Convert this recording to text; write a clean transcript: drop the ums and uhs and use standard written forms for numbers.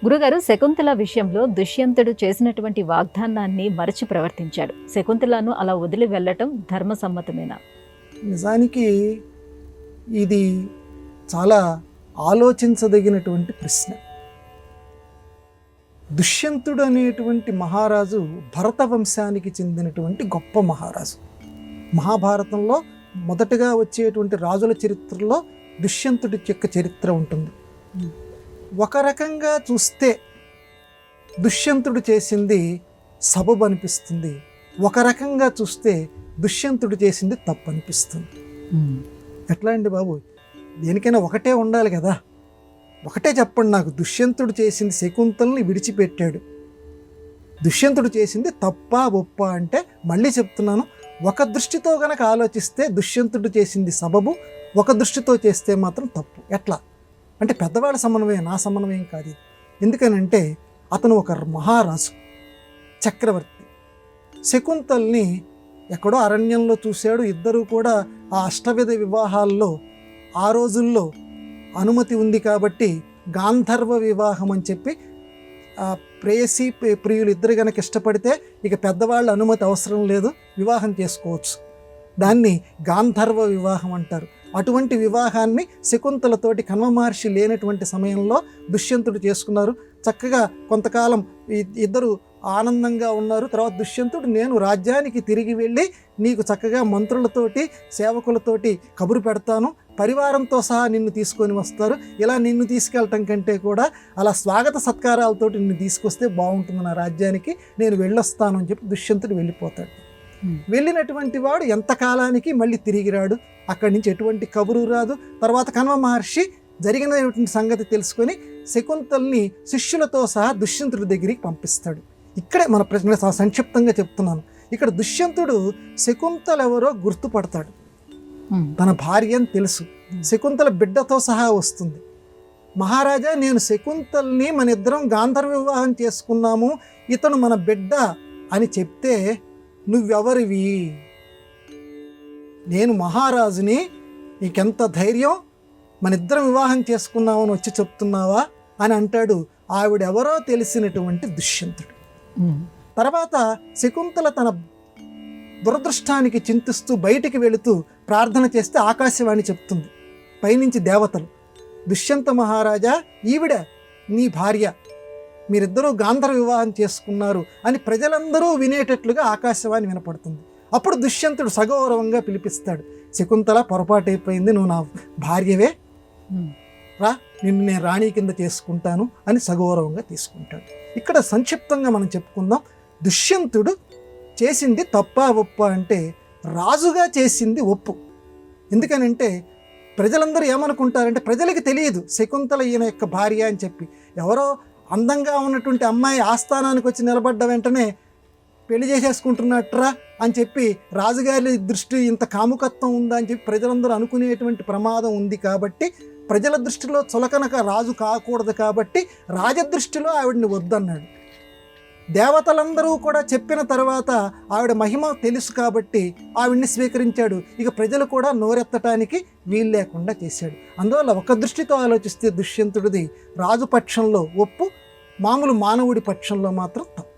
గురుగారు, శకుంతల విషయంలో దుష్యంతుడు చేసినటువంటి వాగ్దానాన్ని మరచి ప్రవర్తించాడు. శకుంతలను అలా వదిలి వెళ్ళటం ధర్మసమ్మతమేనా? నిజానికి ఇది చాలా ఆలోచించదగినటువంటి ప్రశ్న. దుష్యంతుడు అనేటువంటి మహారాజు భరత వంశానికి చెందినటువంటి గొప్ప మహారాజు. మహాభారతంలో మొదటగా వచ్చేటువంటి రాజుల చరిత్రలో దుష్యంతుడి యొక్క చరిత్ర ఉంటుంది. ఒక రకంగా చూస్తే దుష్యంతుడు చేసింది సబబు అనిపిస్తుంది, ఒక రకంగా చూస్తే దుష్యంతుడు చేసింది తప్పు అనిపిస్తుంది. ఎట్లా అండి బాబు, దేనికైనా ఒకటే ఉండాలి కదా, ఒకటే చెప్పండి నాకు. దుష్యంతుడు చేసింది శకుంతలని విడిచిపెట్టాడు, దుష్యంతుడు చేసింది తప్పా ఒప్పా అంటే మళ్ళీ చెప్తున్నాను, ఒక దృష్టితో గనక ఆలోచిస్తే దుష్యంతుడు చేసింది సబబు, ఒక దృష్టితో చేస్తే మాత్రం తప్పు. ఎట్లా అంటే పెద్దవాళ్ళ సమన్వయం, నా సమన్వయం కాదు ఇది. ఎందుకనంటే అతను ఒక మహారాజు, చక్రవర్తి. శకుంతల్ని ఎక్కడో అరణ్యంలో చూశాడు. ఇద్దరూ కూడా ఆ అష్టవిధ వివాహాల్లో ఆ రోజుల్లో అనుమతి ఉంది కాబట్టి గాంధర్వ వివాహం అని చెప్పి ప్రేయసి ప్రియులు ఇద్దరు కనుక ఇష్టపడితే ఇక పెద్దవాళ్ళ అనుమతి అవసరం లేదు, వివాహం చేసుకోవచ్చు. దాన్ని గాంధర్వ వివాహం అంటారు. అటువంటి వివాహాన్ని శకుంతలతోటి కన్వ మహర్షి లేనటువంటి సమయంలో దుష్యంతుడు చేసుకున్నారు. చక్కగా కొంతకాలం ఇద్దరు ఆనందంగా ఉన్నారు. తర్వాత దుష్యంతుడు, నేను రాజ్యానికి తిరిగి వెళ్ళి నీకు చక్కగా మంత్రులతోటి సేవకులతోటి కబురు పెడతాను, పరివారంతో సహా నిన్ను తీసుకొని వస్తారు, ఇలా నిన్ను తీసుకెళ్ళటం కంటే కూడా అలా స్వాగత సత్కారాలతోటి నిన్ను తీసుకొస్తే బాగుంటుంది నా రాజ్యానికి, నేను వెళ్ళొస్తాను అని చెప్పి దుష్యంతుడు వెళ్ళిపోతాడు. వెళ్ళినటువంటి వాడు ఎంతకాలానికి మళ్ళీ తిరిగి రాడు, అక్కడి నుంచి ఎటువంటి కబురు రాదు. తర్వాత కన్వ మహర్షి జరిగినటువంటి సంగతి తెలుసుకొని శకుంతల్ని శిష్యులతో సహా దుష్యంతుడి దగ్గరికి పంపిస్తాడు. ఇక్కడే మన ప్రశ్న సంక్షిప్తంగా చెప్తున్నాను. ఇక్కడ దుష్యంతుడు శకుంతల ఎవరో గుర్తుపడతాడు, తన భార్య అని తెలుసు, శకుంతల బిడ్డతో సహా వస్తుంది. మహారాజా, నేను శకుంతల్ని మన ఇద్దరం గాంధర్వ వివాహం చేసుకున్నాము, ఇతను మన బిడ్డ అని చెప్తే నువ్వెవరివి, నేను మహారాజుని, నీకెంత ధైర్యం, మన ఇద్దరం వివాహం చేసుకున్నామని వచ్చి చెప్తున్నావా అని అంటాడు ఆవిడెవరో తెలిసినటువంటి దుష్యంతుడు. తర్వాత శకుంతల తన దురదృష్టానికి చింతిస్తూ బయటికి వెళుతూ ప్రార్థన చేస్తే ఆకాశవాణి చెప్తుంది పైనుంచి దేవతలు, దుష్యంత మహారాజా, ఈవిడ నీ భార్య, మీరిద్దరూ గాంధర్వ వివాహం చేసుకున్నారు అని ప్రజలందరూ వినేటట్లుగా ఆకాశవాణి వినపడుతుంది. అప్పుడు దుష్యంతుడు సగౌరవంగా పిలిపిస్తాడు, శకుంతల పొరపాటు అయిపోయింది, నువ్వు నా భార్యవే, రా, నిన్ను నేను రాణి కింద చేసుకుంటాను అని సగౌరవంగా తీసుకుంటాడు. ఇక్కడ సంక్షిప్తంగా మనం చెప్పుకుందాం. దుష్యంతుడు చేసింది తప్పా ఒప్పా అంటే రాజుగా చేసింది ఒప్పు. ఎందుకనంటే ప్రజలందరూ ఏమనుకుంటారంటే, ప్రజలకి తెలియదు శకుంతల ఈయన యొక్క భార్య అని చెప్పి. ఎవరో అందంగా ఉన్నటువంటి అమ్మాయి ఆస్థానానికి వచ్చి నిలబడ్డ వెంటనే పెళ్లి చేసేసుకుంటున్నట్రా అని చెప్పి రాజుగారి దృష్టి ఇంత కాముకత్వం ఉందా అని చెప్పి ప్రజలందరూ అనుకునేటువంటి ప్రమాదం ఉంది. కాబట్టి ప్రజల దృష్టిలో చులకనక రాజు కాకూడదు కాబట్టి రాజదృష్టిలో ఆవిడని వద్దన్నాడు. దేవతలందరూ కూడా చెప్పిన తర్వాత ఆవిడ మహిమ తెలుసు కాబట్టి ఆవిడ్ని స్వీకరించాడు. ఇక ప్రజలు కూడా నోరెత్తటానికి వీలు లేకుండా చేశాడు. అందువల్ల ఒక దృష్టితో ఆలోచిస్తే దుష్యంతుడిది రాజు పక్షంలో ఒప్పు, మామూలు మానవుడి పక్షంలో మాత్రం తప్పు.